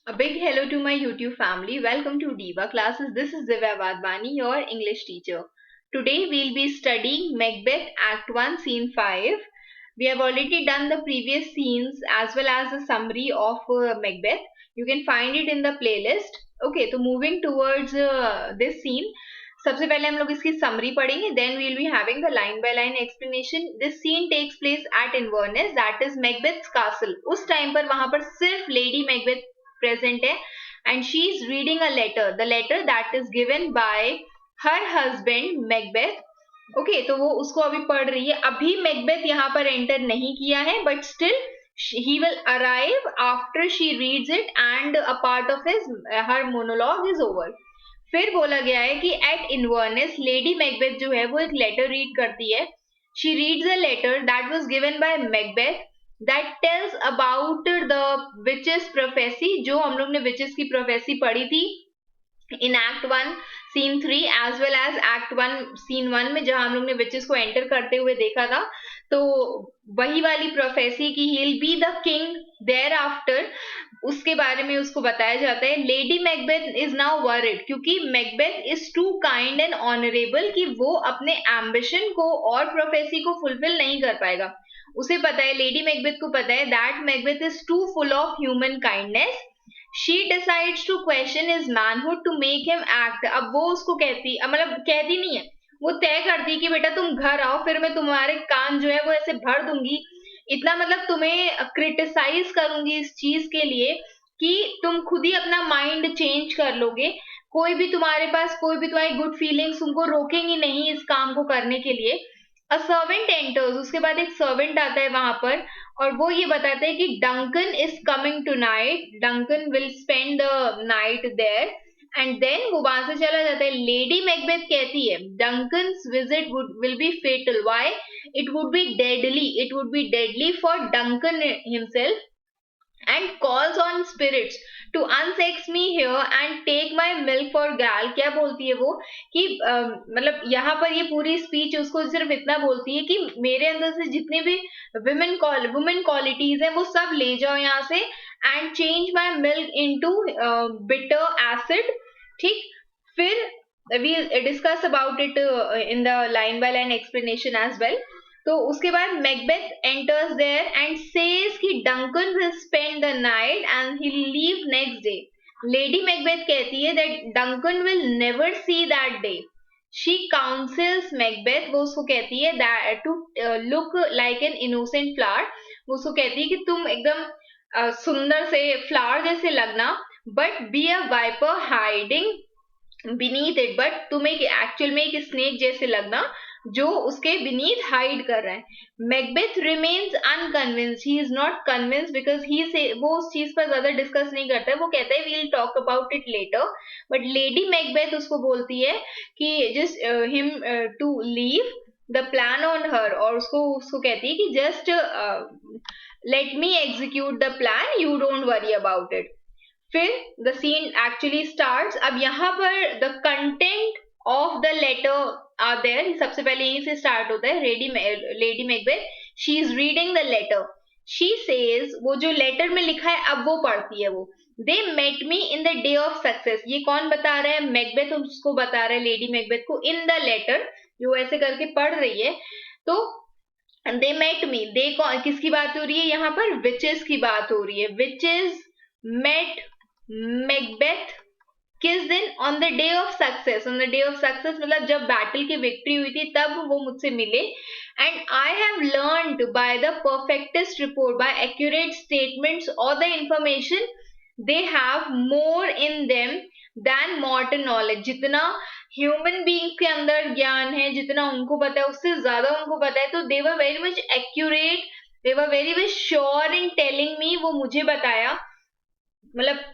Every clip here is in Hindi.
A big hello to my YouTube family. Welcome to Diva Classes. This is Divya Vadvani, your English teacher. Today we'll be studying Macbeth Act 1 Scene 5. We have already done the previous scenes as well as a summary of Macbeth. You can find it in the playlist. Okay, so moving towards this scene. सबसे पहले हम लोग इसकी समरी पढ़ेंगे, then we'll be having the line by line explanation. This scene takes place at Inverness, that is Macbeth's castle. उस टाइम पर वहां पर सिर्फ लेडी मैकबेथ प्रेजेंट है and she is reading a letter, the letter that is given by her husband Macbeth. Okay, तो वो उसको अभी पढ़ रही है। अभी मैकबेथ यहाँ पर एंटर नहीं किया है, but still he will arrive after she reads it and a part of her monologue is over। फिर बोला गया है कि एट इन्वर्नेस लेडी मैकबेथ जो है वो एक लेटर रीड करती है। She reads a letter that was given by Macbeth that tells about the witches prophecy. जो हम लोग ने विचेस की प्रोफेसी पढ़ी थी in act 1 scene 3 as well as act 1 scene 1 में, जहां हम लोग ने विचेस को एंटर करते हुए देखा था। तो वही वाली प्रोफेसी की he will be the king there after, उसके बारे में उसको बताया जाता है। Lady Macbeth is now worried क्योंकि Macbeth is too kind and honourable कि वो अपने एम्बिशन को और प्रोफेसी को फुलफिल नहीं कर पाएगा। उसे पता है, लेडी मैकबेथ को पता है that Macbeth is too full of human kindness. She decides to question his manhood to make him act. अब वो उसको कहती, मतलब कहती नहीं है, वो तय करती है कि बेटा तुम घर आओ, फिर मैं तुम्हारे कान जो है वो ऐसे भर दूंगी, इतना मतलब तुम्हें क्रिटिसाइज करूंगी इस चीज के लिए कि तुम खुद ही अपना माइंड चेंज कर लोगे। कोई भी तुम्हारे पास, कोई भी तुम्हारी गुड फीलिंग्स तुमको रोकेंगी नहीं इस काम को करने के लिए। अ सर्वेंट एंटर्स, उसके बाद एक सर्वेंट आता है वहां पर और वो ये बताता है कि Duncan is coming tonight, Duncan will spend the night there. And then वो वहां से चला जाता है। लेडी मैकबेथ कहती है Duncan's visit will be fatal, why? it would be deadly for Duncan himself, and calls on spirits to unsex me here and take my milk for gal। क्या बोलती है वो कि मतलब यहाँ पर ये पूरी स्पीच उसको सिर्फ इतना बोलती है कि मेरे अंदर से जितने भी वुमेन क्वालिटीज हैं वो सब ले जाओ यहाँ से, and change my milk into bitter acid. ठीक, फिर we'll discuss about it in the line by line explanation as well। तो उसके बाद Macbeth enters there and says कि Duncan will spend the night and he leave next day. Lady Macbeth कहती है that Duncan will never see that day. She counsels Macbeth, वो उसको कहती है that to look like an innocent flower. वो उसको कहती है कि तुम एकदम सुंदर से फ्लावर जैसे लगना, but be a viper hiding beneath it, but तुम एक एक्चुअल में एक स्नेक जैसे लगना जो उसके बीनीथ हाइड कर रहा है। Macbeth remains unconvinced, he is not convinced because he से वो उस चीज पर ज्यादा डिस्कस नहीं करता है। वो कहता है we will talk about it later, but lady Macbeth उसको बोलती है कि just him to leave the plan on her, और उसको उसको कहती है कि just let me execute the plan, you don't worry about it. फिर द सीन एक्चुअली स्टार्ट्स। अब यहाँ पर the content of the letter are there. सबसे पहले यहीं से स्टार्ट होता है। Lady Macbeth she is reading the letter. She says, वो जो लेटर में लिखा है अब वो पढ़ती है। वो they met me in the day of success. ये कौन बता रहा है? मैकबेथ उसको बता रहा है, लेडी मैकबेथ को, इन द लेटर, जो ऐसे करके पढ़ रही है। तो दे मेट मी, दे किसकी बात हो रही है यहाँ पर? विचेस की बात हो रही है। विचेस मेट मैकबेथ किस दिन? On the day of success. On the day of success मतलब जब बैटल की विक्ट्री हुई थी तब वो मुझसे मिले। And I have learned by the perfectest report, by accurate statements और the information they have more in them than mortal knowledge. जितना ह्यूमन बीइंग के अंदर ज्ञान है, जितना उनको पता है उससे ज्यादा उनको पता है। तो they were very much accurate, they were very much sure in telling me. वो मुझे बताया, मतलब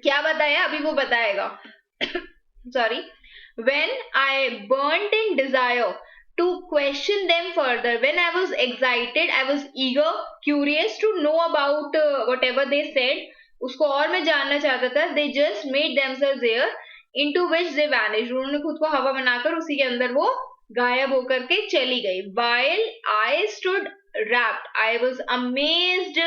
क्या बताया अभी वो बताएगा। Sorry. when I burnt in desire to question them further, when I was excited, I was eager, curious to know about whatever they said, उसको और मैं जानना चाहता था। they just made themselves air into which they vanished, उन्होंने खुद को हवा बनाकर उसी के अंदर वो गायब होकर के चली गई। while I stood wrapped, I was amazed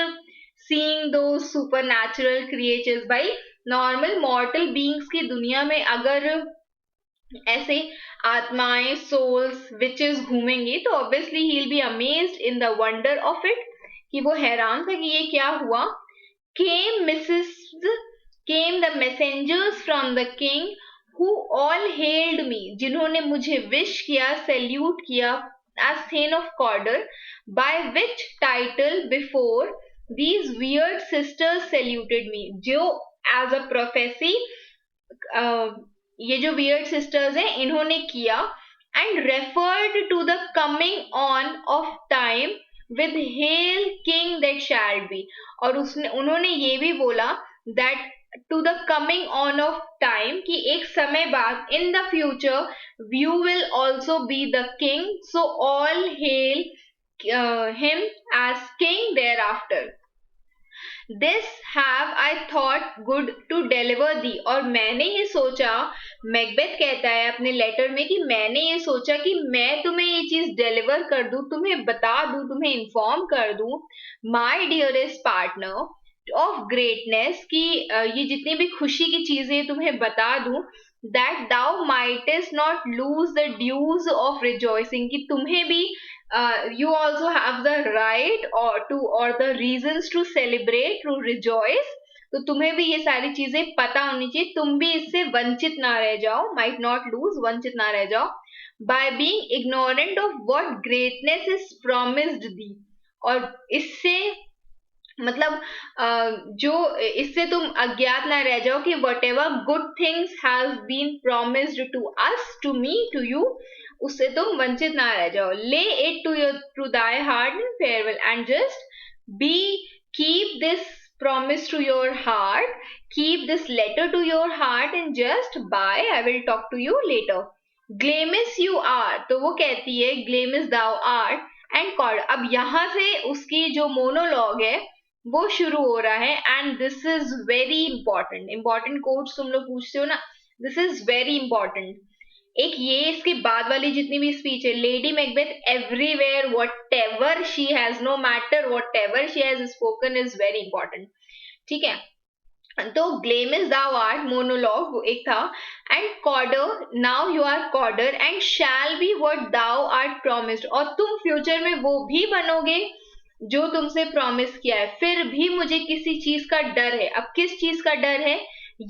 seeing those supernatural creatures. भाई नॉर्मल मॉर्टल बीइंग्स की दुनिया में अगर ऐसे आत्माएं, सोल्स, विचेस घूमेंगी तो obviously he will be amazed in the wonder of it, कि वो हैरान था कि ये क्या हुआ. came Mrs. came the messengers from the king who all hailed me, जिन्होंने मुझे विश किया, सैल्यूट किया as Thane of Cawdor, by which title before these weird sisters saluted me, जो as a prophecy ये जो weird sisters हैं इन्होंने किया, and referred to the coming on of time with hail king that shall be, और उन्होंने ये भी बोला that to the coming on of time, कि एक समय बाद in the future you will also be the king, so all hail him as king thereafter. This have I thought good to deliver thee, और मैंने ये सोचा, मैकबेथ कहता है अपने लेटर में कि मैंने ये सोचा कि मैं तुम्हें ये चीज डिलीवर कर दूं, तुम्हें बता दूं, तुम्हें इन्फॉर्म कर दूं, माई डियरेस्ट पार्टनर ऑफ ग्रेटनेस, कि ये जितनी भी खुशी की चीजें तुम्हें बता दूं, that thou mightest not lose the dues of rejoicing, कि तुम्हें भी you also have the right or the reasons to celebrate, to rejoice, तो तुम्हें भी ये सारी चीजें पता होनी चाहिए, तुम भी इससे वंचित ना रह जाओ, might not lose, वंचित ना रह जाओ, by being ignorant of what greatness is promised thee, और इससे मतलब जो इससे तुम अज्ञात ना रह जाओ कि whatever good things has been promised to us, to me, to you, उससे तुम वंचित ना रह जाओ. Lay it to thy heart and farewell, and just keep this promise to your heart, keep this letter to your heart, and just bye, I will talk to you later. Glamis you are, तो वो कहती है glamis thou art and called. अब यहाँ से उसकी जो मोनोलॉग है वो शुरू हो रहा है, and this is very important quotes तुम लोग पूछते हो ना, दिस इज वेरी इंपॉर्टेंट. एक ये इसके बाद वाली जितनी भी स्पीच है, lady Macbeth everywhere whatever she has, no matter whatever she has spoken is very important. ठीक है, तो ग्लेमिस दाउ आर्ट मोनोलॉग एक था, and Cawdor, now you are Cawdor, and shall be what thou art promised, और तुम फ्यूचर में वो भी बनोगे जो तुमसे प्रॉमिस किया है. फिर भी मुझे किसी चीज का डर है. अब किस चीज का डर है?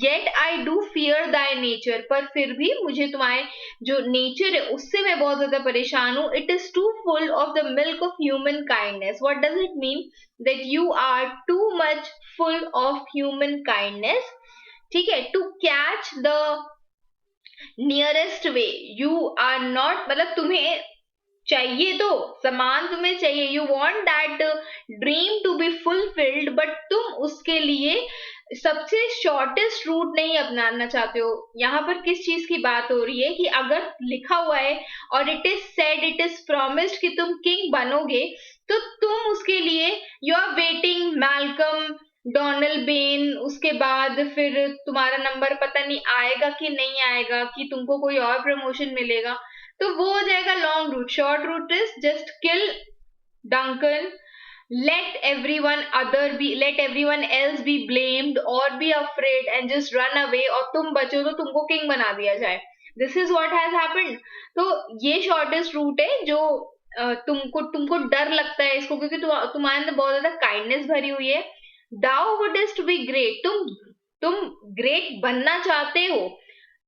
Yet I do fear thy nature, पर फिर भी मुझे तुम्हारे जो नेचर है उससे मैं बहुत ज्यादा परेशान हूँ. It is too full of the milk of human kindness. What does it mean? That you are too much full of human kindness. ठीक है, to catch the nearest way. You are not, मतलब तुम्हें चाहिए तो समान तुम्हें चाहिए, you want that dream to be fulfilled, but तुम उसके लिए सबसे शॉर्टेस्ट रूट नहीं अपनाना चाहते हो. यहाँ पर किस चीज की बात हो रही है कि अगर लिखा हुआ है और it is said, it is promised कि तुम किंग बनोगे, तो तुम उसके लिए you are waiting Malcolm, Donalbain, उसके बाद फिर तुम्हारा नंबर पता नहीं आएगा कि नहीं आएगा, कि तुमको कोई और प्रमोशन मिलेगा, तो वो हो जाएगा long route. Short route is just kill Duncan, let everyone else be blamed or be afraid and just run away, और तुम बचो तो तुमको किंग बना दिया जाए. This is what has happened. तो ये शॉर्टेस्ट रूट है जो तुमको डर लगता है इसको, क्योंकि तुम्हारे अंदर बहुत ज्यादा काइंडनेस भरी हुई है. Thou wouldest be great, तुम ग्रेट बनना चाहते हो.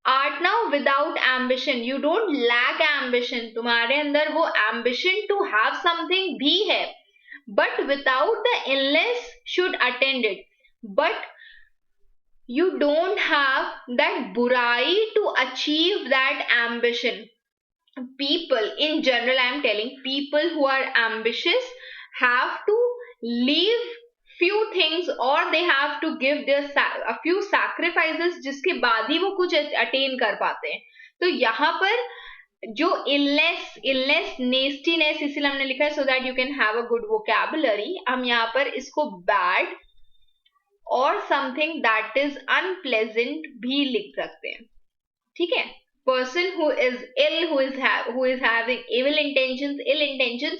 Art now without ambition, you don't lack ambition, तुम्हारे अंदर वो ambition to have something भी है, but without the illness should attend it, but you don't have that burai to achieve that ambition. People in general, I am telling, people who are ambitious have to leave few things or they have to give their a few sacrifices, जिसके बाद ही वो कुछ attain कर पाते हैं. तो यहाँ पर जो illness nastiness इसीलिए हमने लिखा है so that you can have a good vocabulary. हम यहाँ पर इसको bad और something that is unpleasant भी लिख सकते हैं. ठीक है, person who is ill, who is having ill intentions,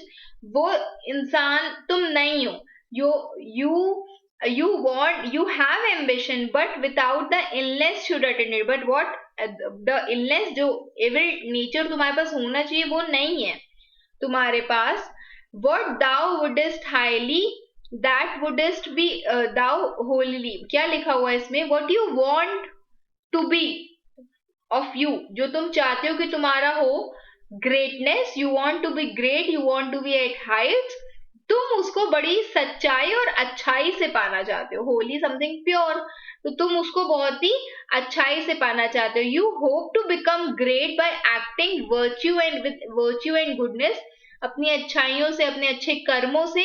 वो इंसान तुम नहीं हो. You you have ambition, but without the illness should attend it. But what the illness, जो evil nature तुम्हारे पास होना चाहिए वो नहीं है तुम्हारे पास. What thou wouldest highly, that wouldest be thou wholly. क्या लिखा हुआ है इसमें? What you want to be of you, जो तुम चाहते हो कि तुम्हारा हो, greatness, you want to be great, you want to be at heights, तुम उसको बड़ी सच्चाई और अच्छाई से पाना चाहते हो. होली समथिंग प्योर, तो तुम उसको बहुत ही अच्छाई से पाना चाहते हो. You hope to become great by acting virtue and with virtue and goodness. अपनी अच्छाइयों से, अपने अच्छे कर्मों से,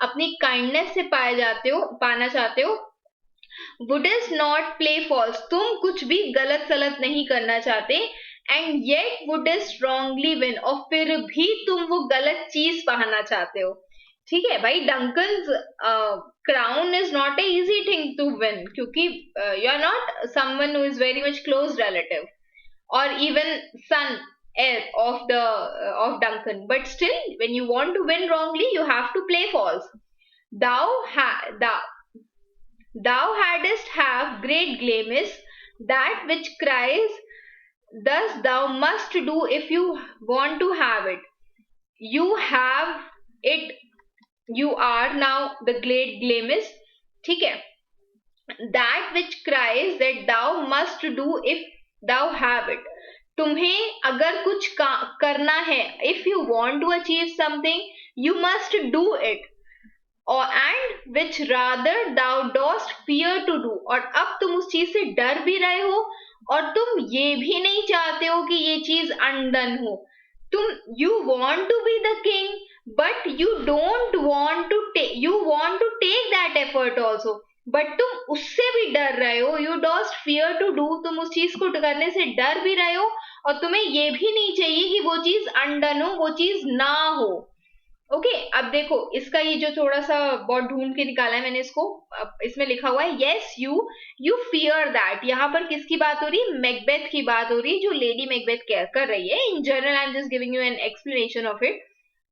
अपनी काइंडनेस से पाना चाहते हो. वुडस्ट नॉट प्ले फॉल्स, तुम कुछ भी गलत सलत नहीं करना चाहते. एंड येट वुडस्ट स्ट्रॉन्गली विन, और फिर भी तुम वो गलत चीज पाना चाहते हो. ठीक है भाई, Duncan's crown is not a easy thing to win, क्योंकि you are not someone who is very much close relative और even son of Duncan, but still when you want to win wrongly you have to play false. Thou hadst have great glamis, that which cries, thus thou must do if you want to have it. You have it, you are now the great glamis. ठीक है, that which cries that thou must do if thou have it. तुम्हें अगर कुछ करना है, if you want to achieve something you must do it, or and which rather thou dost fear to do, और अब तुम उस चीज से डर भी रहे हो और तुम ये भी नहीं चाहते हो कि ये चीज अनडन हो. तुम you want to be the king but you don't want to take, you want to take that effort also, but तुम उससे भी डर रहे हो. You dost fear to do, तुम उस चीज को करने से डर भी रहे हो और तुम्हें ये भी नहीं चाहिए कि वो चीज अनडन हो, वो चीज ना हो. ओके, अब देखो इसका ये जो थोड़ा सा बहुत ढूंढ के निकाला है मैंने इसको, इसमें लिखा हुआ है यस यू फियर दैट. यहाँ पर किसकी बात हो रही है? मैकबेथ की बात हो रही है, जो लेडी मैकबेथ कर रही है. In general I am just giving you an explanation of it.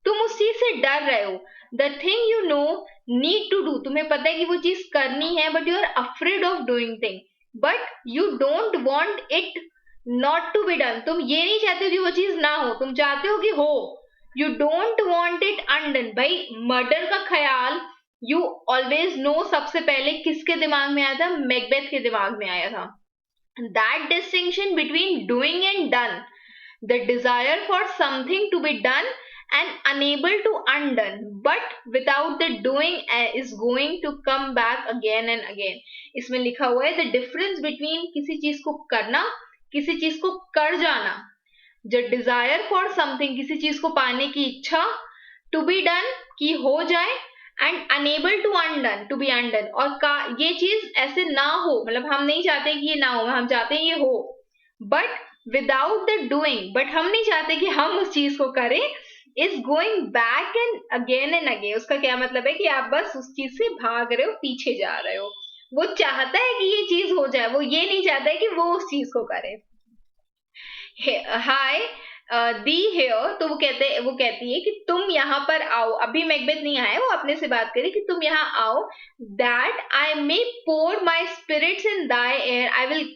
तुम उस चीज से डर रहे हो. The thing you know need to do, तुम्हें पता है कि वो चीज करनी है, but you are afraid of doing thing, but you don't want it not to be done. तुम ये नहीं चाहते कि वो चीज ना हो, तुम चाहते हो कि हो. You don't want it undone. भाई मर्डर का ख्याल यू ऑलवेज नो सबसे पहले किसके दिमाग में आया था? मैकबेथ के दिमाग में आया था. That distinction between doing and done, the desire for something to be done and unable to undone, but without the doing is going to come back again and again. इसमें लिखा हुआ है the difference between किसी चीज को करना, किसी चीज को कर जाना. जो desire for something, किसी चीज को पाने की इच्छा, to be done, कि हो जाए, and unable to undone, to be undone, और ये चीज ऐसे ना हो, मतलब हम नहीं चाहते कि ये ना हो, हम चाहते हैं ये हो, but without the doing, but हम नहीं चाहते कि हम उस चीज को करें, is going back and again. उसका क्या मतलब है कि आप बस उस चीज से भाग रहे हो, पीछे जा रहे हो. वो चाहता है कि ये चीज हो जाए, वो ये नहीं चाहता है कि वो उस चीज को करे. हाय दी हेयर, तो वो कहती है कि तुम यहाँ पर आओ. अभी मैकबेथ नहीं आया, वो अपने से बात करे कि तुम यहाँ आओ. That I may pour my spirits in thy ear, I will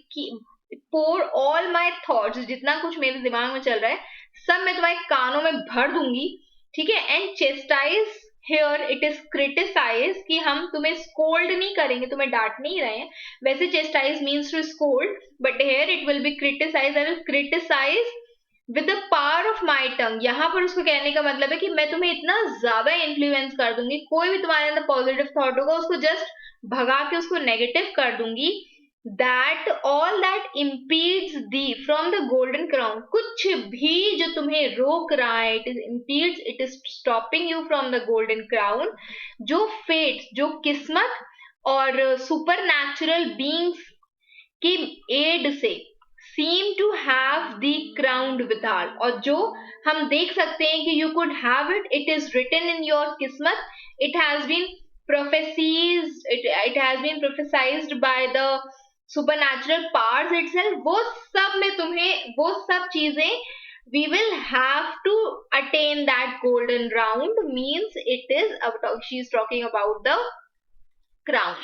pour all my thoughts, जितना कुछ मेरे दिमाग में चल रहा है सब मैं तुम्हारे कानों में भर दूंगी. ठीक है. And chastise here it is criticise, कि हम तुम्हें स्कोल्ड नहीं करेंगे, तुम्हें डांट नहीं रहे हैं. वैसे chastise means to scold, but here it will be criticise. I will criticise with the power of my tongue. यहाँ पर उसको कहने का मतलब है कि मैं तुम्हें इतना ज्यादा इन्फ्लुएंस कर दूंगी, कोई भी तुम्हारे अंदर पॉजिटिव थॉट होगा उसको जस्ट भगा के उसको नेगेटिव कर दूंगी. that all that impedes thee from the golden crown, कुछ भी जो तुम्हें रोक रहा है, it is impedes, it is stopping you from the golden crown. जो fate, जो किस्मत और supernatural beings की aid से seem to have the crowned withal, और जो हम देख सकते हैं कि you could have it, it is written in your किस्मत, it has been prophesied, it has been prophesied by the supernatural powers itself. वो सब में तुम्हें वो सब चीजें, we will have to attain that golden round, means it is about, she is talking about the crown.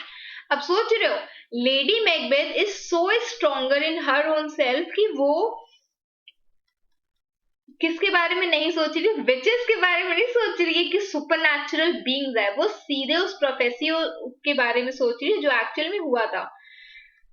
अब सोच रहे हो lady Macbeth is so stronger in her own self कि वो किसके बारे में नहीं सोच रही, विचेस के बारे में नहीं सोच रही है कि सुपर नेचुरल बींग्स है, वो सीधे उस प्रोफेसी के बारे में सोच रही है जो एक्चुअल में हुआ था,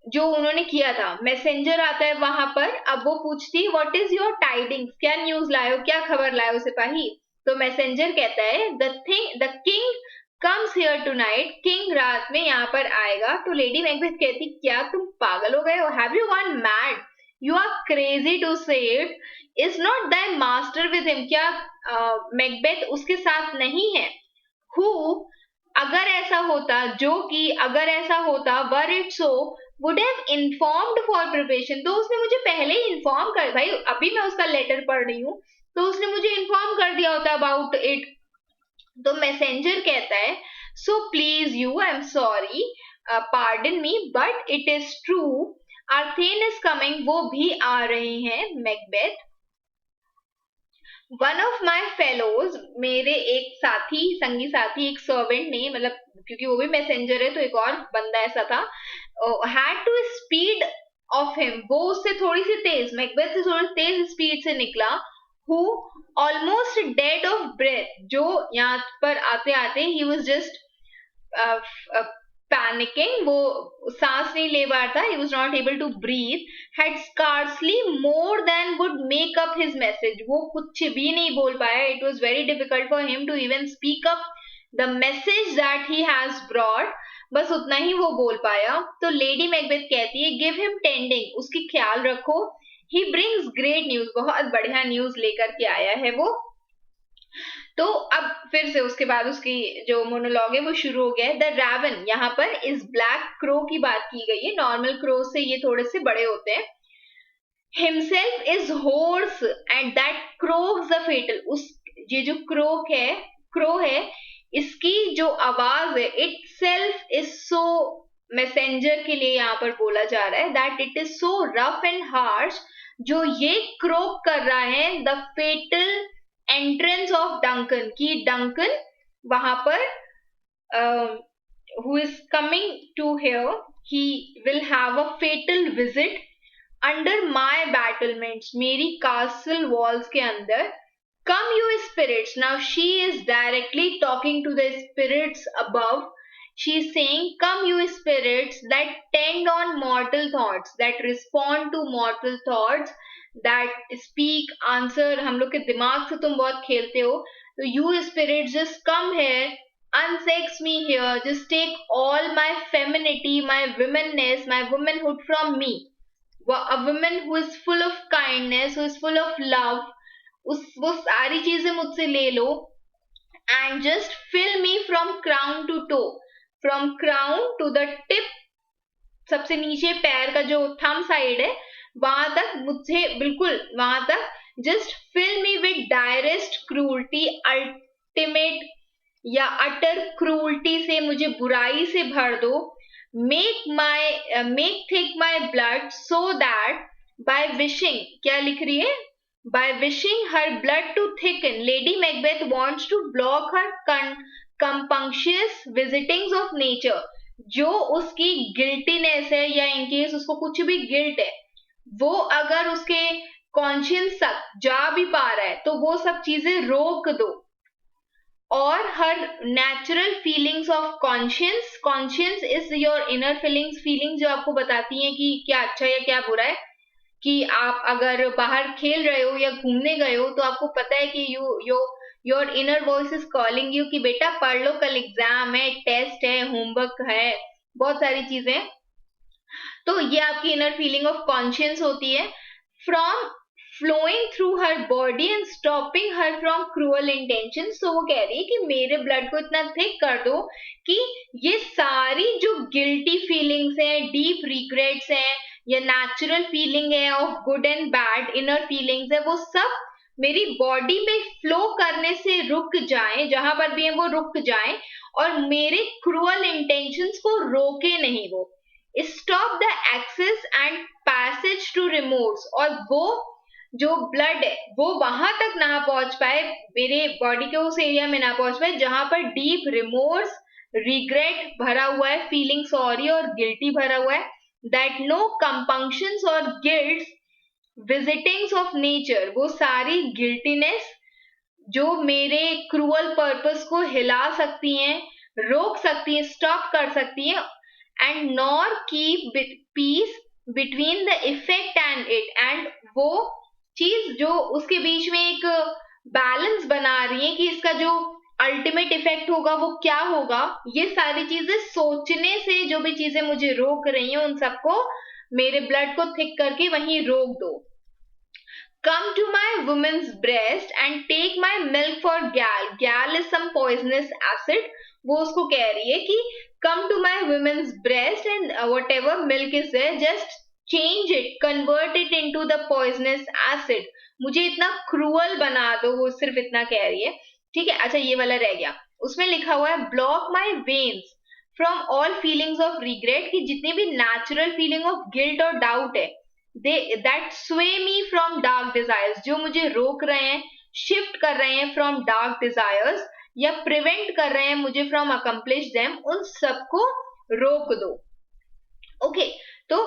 जो उन्होंने किया था। मैसेंजर आता है वहां पर, अब वो पूछती है व्हाट इज योर टाइडिंग्स, क्या न्यूज लाए हो, क्या खबर लाए हो सिपाही। तो मैसेंजर कहता है the king comes here tonight, king रात में यहाँ पर आएगा। तो लेडी मैकबेथ कहती क्या तुम पागल हो गए हो, have you gone mad, you are crazy to say it, is not the master with him, क्या मैकबेथ उसके साथ नहीं है। हु, अगर ऐसा होता, जो कि अगर ऐसा होता, were it so would have informed for preparation, तो उसने मुझे पहले ही इन्फॉर्म कर, भाई अभी मैं उसका लेटर पढ़ रही हूँ तो उसने मुझे इन्फॉर्म कर दिया होता अबाउट इट। तो मैसेंजर कहता है so please you, I am sorry, pardon me, but it is true, our thane is coming, वो भी आ रहे हैं Macbeth. One of my fellows, मेरे एक साथी, संगी साथी, एक सर्वेंट ने, मतलब क्योंकि वो भी मैसेंजर है तो एक और बंदा ऐसा था, had to speed of him, वो उससे थोड़ी सी तेज, मैकबेथ से थोड़ी तेज स्पीड से निकला। Who almost dead of breath, जो यहाँ पर आते आते ही वॉज जस्ट पैनिकिंग, वो सांस नहीं ले पा रहा था, he was not able to breathe, had scarcely more than would make up his message, वो कुछ भी नहीं बोल पाया, it was very difficult for him to even speak up the message that he has brought, बस उतना ही वो बोल पाया। तो लेडी मैकबेथ कहती है गिव हिम टेंडिंग, उसकी ख्याल रखो, he brings great news, बहुत बढ़िया न्यूज लेकर के आया है वो। तो अब फिर से उसके बाद उसकी जो मोनोलॉग है वो शुरू हो गया है। द रैवन, यहाँ पर इस ब्लैक क्रो की बात की गई है, नॉर्मल क्रो से ये थोड़े से बड़े होते हैं। Himself is hoarse and that croaks the fatal, उस ये जो क्रो है इसकी जो आवाज है itself is so, messenger के लिए यहाँ पर बोला जा रहा है that it is so rough and harsh, जो ये क्रोक कर रहा है the fatal entrance of Duncan, की डंकन वहां पर who is coming to here, he will have a fatal visit under my battlements, मेरी castle walls के अंदर। Come you spirits, now she is directly talking to the spirits above, she is saying come you spirits that tend on mortal thoughts, that respond to mortal thoughts, that speak answer, हम लोग के दिमाग से तुम बहुत खेलते हो, तो you spirits just come here, unsex me here, just take all my femininity, my womanness, my womanhood from me, a woman who is full of kindness, who is full of love, वो सारी चीजें मुझसे ले लो, and just fill me from crown to toe, from crown to the tip, सबसे नीचे पैर का जो थंब साइड है वहां तक, मुझे बिल्कुल वहां तक, just fill me with direst cruelty, ultimate या अटर क्रूल्टी से मुझे बुराई से भर दो, make thick my blood so that by wishing, क्या लिख रही है, by wishing her blood to thicken, Lady Macbeth wants to block her compunctious visitings of nature, जो उसकी गिल्टीनेस है या इनकेस उसको कुछ भी गिल्ट है, वो अगर उसके कॉन्शियंस तक जा भी पा रहा है तो वो सब चीजें रोक दो। और हर natural feelings of conscience, conscience is your inner feelings जो आपको बताती हैं कि क्या अच्छा है या क्या बुरा है, कि आप अगर बाहर खेल रहे हो या घूमने गए हो तो आपको पता है कि your inner voice is calling you कि बेटा पढ़ लो, कल एग्जाम है, टेस्ट है, होमवर्क है, बहुत सारी चीजें, तो ये आपकी इनर फीलिंग ऑफ कॉन्शियंस होती है। From flowing through her body and stopping her from cruel intentions, तो वो कह रही है कि मेरे ब्लड को इतना थिक कर दो कि ये सारी जो गिल्टी फीलिंग्स हैं, डीप रिग्रेट्स हैं, या नेचुरल फीलिंग है of good and bad, inner feelings है, वो सब मेरी बॉडी में फ्लो करने से रुक जाएं, जहां पर भी है वो रुक जाएं, और मेरे क्रूअल इंटेंशंस को रोके नहीं, वो stop the access and passage to remorse, और वो जो ब्लड है वो वहां तक ना पहुंच पाए, मेरे बॉडी के उस एरिया में ना पहुंच पाए जहां पर डीप रिमोर्स, रिग्रेट भरा हुआ है, फीलिंग सॉरी और गिल्टी भरा हुआ है. दैट नो कंपंक्शंस और गिल्ट्स विजिटिंग्स ऑफ नेचर, वो सारी गिल्टीनेस जो मेरे क्रूअल पर्पस को हिला सकती हैं, रोक सकती हैं, स्टॉप कर सकती हैं, and nor keep peace between the effect and it, and वो चीज जो उसके बीच में एक बैलेंस बना रही है कि इसका जो अल्टीमेट इफेक्ट होगा वो क्या होगा, ये सारी चीजें सोचने से जो भी चीजें मुझे रोक रही हैं उन सबको मेरे ब्लड को थिक करके वहीं रोक दो. Come to my woman's breast and take my milk for gal. Gal is some poisonous acid. वो उसको कह रही है कि come to my woman's breast and whatever milk is there, just change it, convert it into the poisonous acid. मुझे इतना क्रूअल बना दो, वो सिर्फ इतना कह रही है. ठीक है. अच्छा, ये वाला रह गया. उसमें लिखा हुआ है block my veins from all feelings of regret, कि जितनी भी natural feeling of guilt और doubt है, that sway me from dark desires, जो मुझे रोक रहे हैं, शिफ्ट कर रहे हैं from dark desires, या प्रिवेंट कर रहे हैं मुझे from accomplish them, उन सबको रोक दो. ओके, तो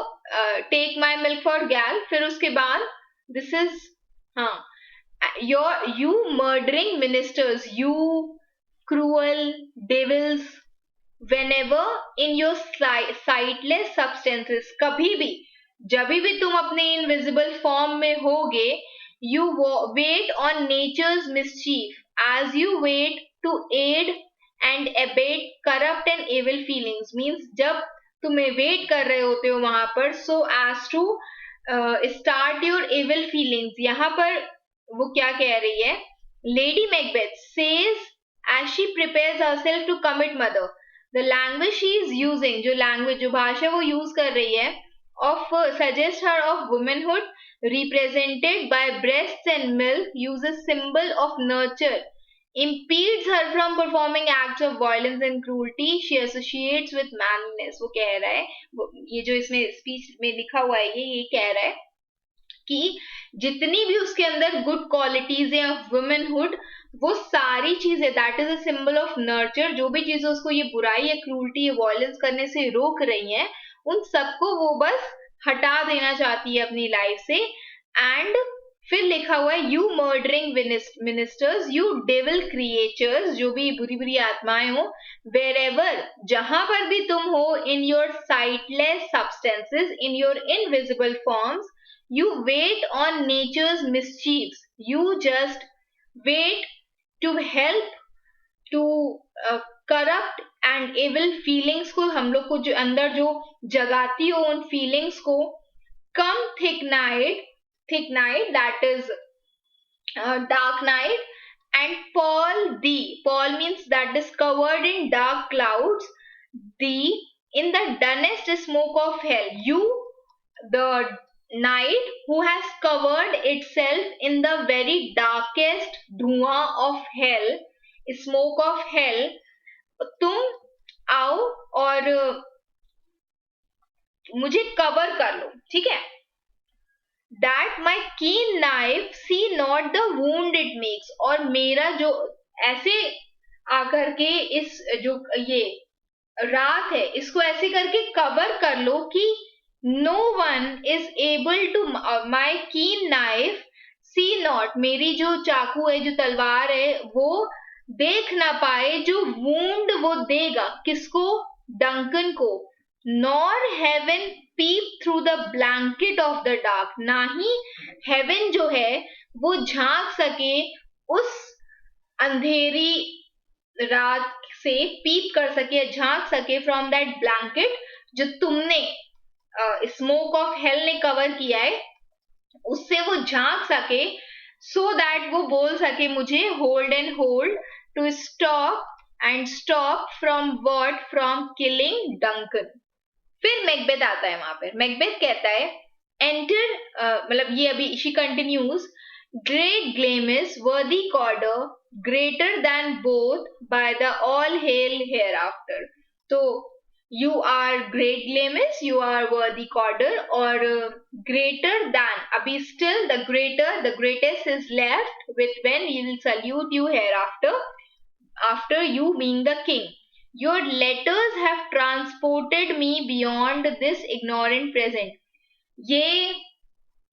टेक माई मिल्क फॉर गैल. फिर उसके बाद दिस इज, हाँ, you murdering ministers, you cruel devils, whenever in your sightless substances, कभी भी जब भी तुम अपने इनविजिबल फॉर्म में होगे, you wait on nature's mischief as you wait to aid and abate corrupt and evil feelings. means जब तुम्हें वेट कर रहे होते हो वहां पर, so as to start your evil feelings. यहाँ पर वो क्या कह रही है, Lady Macbeth says as she prepares herself to commit murder, the language she is using, जो language, जो भाषा वो यूज कर रही है, of suggest her of womanhood represented by breasts and milk, uses symbol of nurture, impedes her from performing acts of violence and cruelty she associates with manliness. वो कह रहा है, ये जो इसमें स्पीच में लिखा हुआ है, ये कह रहा है कि जितनी भी उसके अंदर गुड क्वालिटीज है ऑफ वुमेनहुड, वो सारी चीजें, that is a symbol of nurture, जो भी चीजें उसको ये बुराई या क्रूरटी या वायलेंस करने से रोक रही हैं, उन सबको वो बस हटा देना चाहती है अपनी लाइफ से. एंड फिर लिखा हुआ है you murdering ministers, you devil creatures, जो भी बुरी बुरी आत्माएं हो, वेरेवर, जहां पर भी तुम हो, in your sightless substances, in your invisible forms, you wait on nature's mischiefs, you just wait to help to corrupt and evil feelings को, हम लोग को जो अंदर जो जगाती हो उन feelings को. come thick night that is dark night, and pall means that is covered in dark clouds, in the dunnest smoke of hell, you the night who has covered itself in the very darkest धुआं of hell, smoke of hell, तुम आओ और मुझे कवर कर लो. ठीक है. that my keen knife see not the wound it makes, और मेरा जो ऐसे आकर के इस जो ये रात है इसको ऐसे करके कवर कर लो कि no one is able to, my keen knife see not, मेरी जो चाकू है, जो तलवार है, वो देख ना पाए जो wound वो देगा किसको, डंकन को. nor heaven peep through the blanket of the dark, ना ही heaven जो है वो झांक सके उस अंधेरी रात से, पीप कर सके, झांक सके from that blanket जो तुमने स्मोक ऑफ हेल ने कवर किया है, उससे वो झांक सके, सो दैट वो बोल सके मुझे hold and hold to stop from what, from killing Duncan. फिर मैकबेथ आता है वहां पर. मैकबेथ कहता है एंटर, मतलब ये अभी she continues, great Glamis worthy Cawdor greater than both by the all hail hereafter. तो you are great Glamis, you are worthy Corder, or greater than, abhi still the greatest is left with when he will salute you hereafter, after you being the king. Your letters have transported me beyond this ignorant present. ये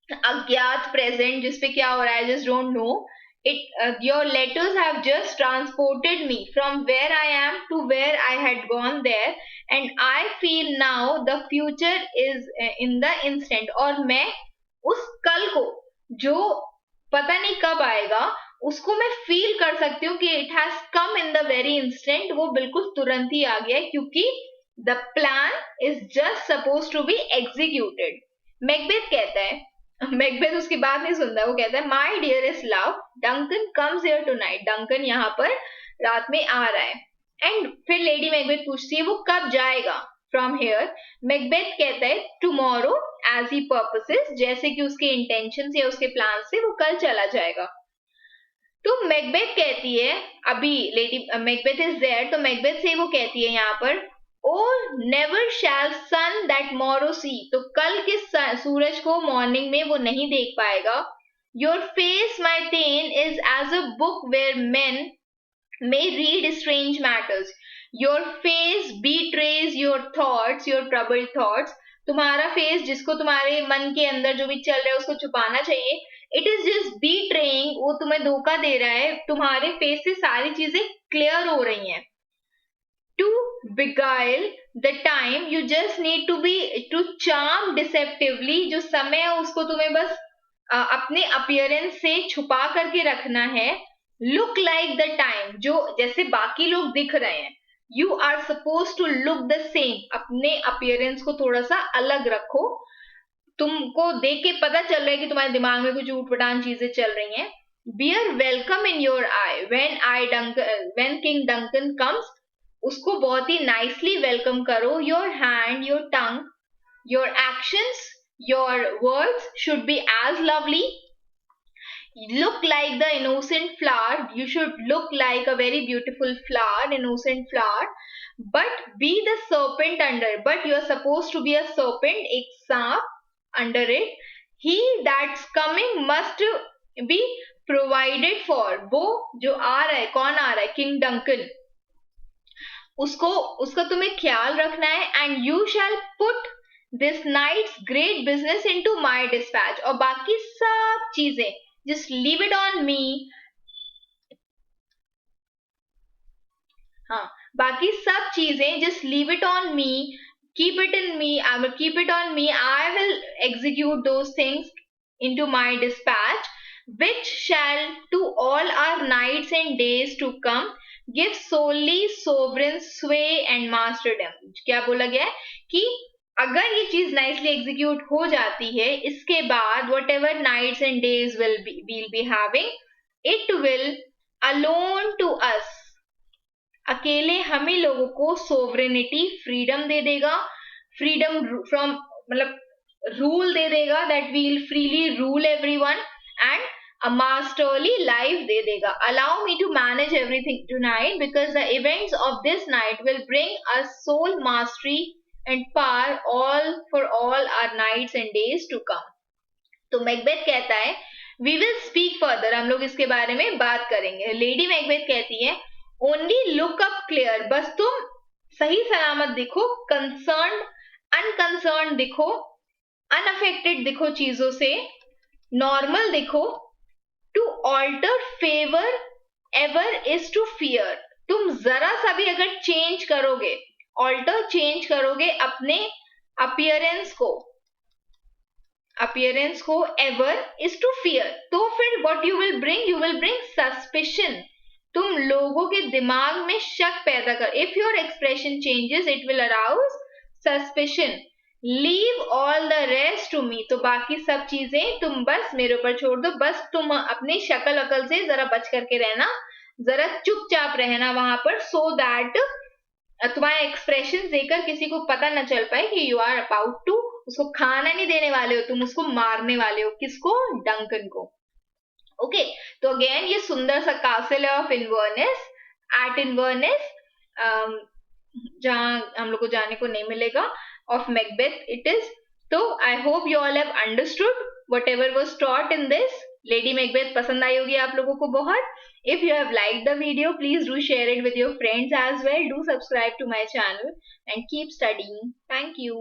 अज्ञात प्रेजेंट जिसपे क्या हो रहा है, just don't know it. Your letters have just transported me from where I am to where I had gone there, and I feel now the future is in the instant. और मैं उस कल को जो पता नहीं कब आएगा उसको मैं फील कर सकती हूँ कि it has come in the very instant. वो बिल्कुल तुरंत ही आ गया क्योंकि the plan is just suppose to be executed. Macbeth कहता है, मैकबेथ उसकी बात नहीं सुनता, वो कहता है my dearest love, Duncan comes here tonight. Duncan यहाँ पर रात में आ रहा है. एंड फिर लेडी मैकबेथ पूछती है वो कब जाएगा फ्रॉम हियर. मैकबेथ कहता है टुमारो एज ही पर्पसेस, जैसे कि उसके इंटेंशन या उसके प्लान से वो कल चला जाएगा. तो मैकबेथ कहती है, अभी लेडी मैकबेथ इज देयर, तो मैकबेथ से वो कहती है यहाँ पर Oh, never shall sun that morrow see. तो कल के सूरज को मॉर्निंग में वो नहीं देख पाएगा. Your face, my Thane, is as a book where men may read strange matters. Your face betrays your thoughts, your troubled thoughts. तुम्हारा फेस जिसको तुम्हारे मन के अंदर जो भी चल रहा है उसको छुपाना चाहिए. It is just betraying, वो तुम्हें धोखा दे रहा है. तुम्हारे फेस से सारी चीजें क्लियर हो रही हैं. To beguile the time, you just need to charm deceptively. जो समय है उसको तुम्हें बस अपने अपीयरेंस से छुपा करके रखना है. Look like the time, जो जैसे बाकी लोग दिख रहे हैं. You are supposed to look the same. अपने अपीयरेंस को थोड़ा सा अलग रखो. तुमको देख के पता चल रहा है कि तुम्हारे दिमाग में कुछ ऊटपटांग चीजें चल रही हैं. Bear welcome in your eye when King Duncan comes. उसको बहुत ही नाइसली वेलकम करो. Your hand, your tongue, your actions, your words should be as lovely. Look like the innocent flower. You should look like a very beautiful flower, innocent flower. But be the serpent under. But you are supposed to be a serpent, एक सांप under it. He that's coming must be provided for. वो जो आ रहा है, कौन आ रहा है? King Duncan. उसका तुम्हें ख्याल रखना है. And you shall put this night's great business into my dispatch. और बाकी सब चीजें just leave it on me. हाँ, बाकी सब चीजें just leave it on me, keep it in me. I will keep it on me. I will execute those things into my dispatch which shall to all our nights and days to come give solely sovereign sway and masterdom. क्या बोला गया है कि अगर ये चीज नाइसली एग्जीक्यूट हो जाती है, इसके बाद whatever nights and days we'll be having, it will alone to us, अकेले हमें लोगों को सोवरेनिटी, फ्रीडम दे देगा. फ्रीडम फ्रॉम मतलब रूल दे देगा, that we will freely rule everyone. And a masterly life दे देगा. Allow me to manage everything tonight because the events of this night will bring us soul mastery and power all for all our nights and days to come. तो मैकबेथ कहता है we will speak further, हम लोग इसके बारे में बात करेंगे. लेडी मैकबेथ कहती है only look up clear, बस तुम सही सलामत दिखो, concerned unconcerned दिखो, unaffected दिखो चीजों से, normal दिखो. To alter favor ever is to fear. तुम जरा सा भी अगर चेंज करोगे, ऑल्टर चेंज करोगे अपने अपीयरेंस को एवर इज टू फियर, तो फिर what you will bring suspicion. तुम लोगों के दिमाग में शक पैदा कर. If your expression changes it will arouse suspicion. Leave all the rest to me. तो बाकी सब चीजें तुम बस मेरे ऊपर छोड़ दो. बस तुम अपनी शक्ल अकल से जरा बच करके रहना, जरा चुपचाप रहना वहां पर, सो दैट तुम्हारे एक्सप्रेशन देकर किसी को पता न चल पाए कि यू आर अबाउट टू. उसको खाना नहीं देने वाले हो तुम, उसको मारने वाले हो. किसको? डंकन को. ओके, तो अगेन ये सुंदर सा कासल है ऑफ इन्वर्नेस, एट इन्वर्नेस, जहां हम लोग को जाने को नहीं मिलेगा. Of Macbeth it is. So I hope you all have understood whatever was taught in this. Lady Macbeth पसंद आई होगी आप लोगों को बहुत. If you have liked the video, please do share it with your friends as well. Do subscribe to my channel and keep studying. Thank you.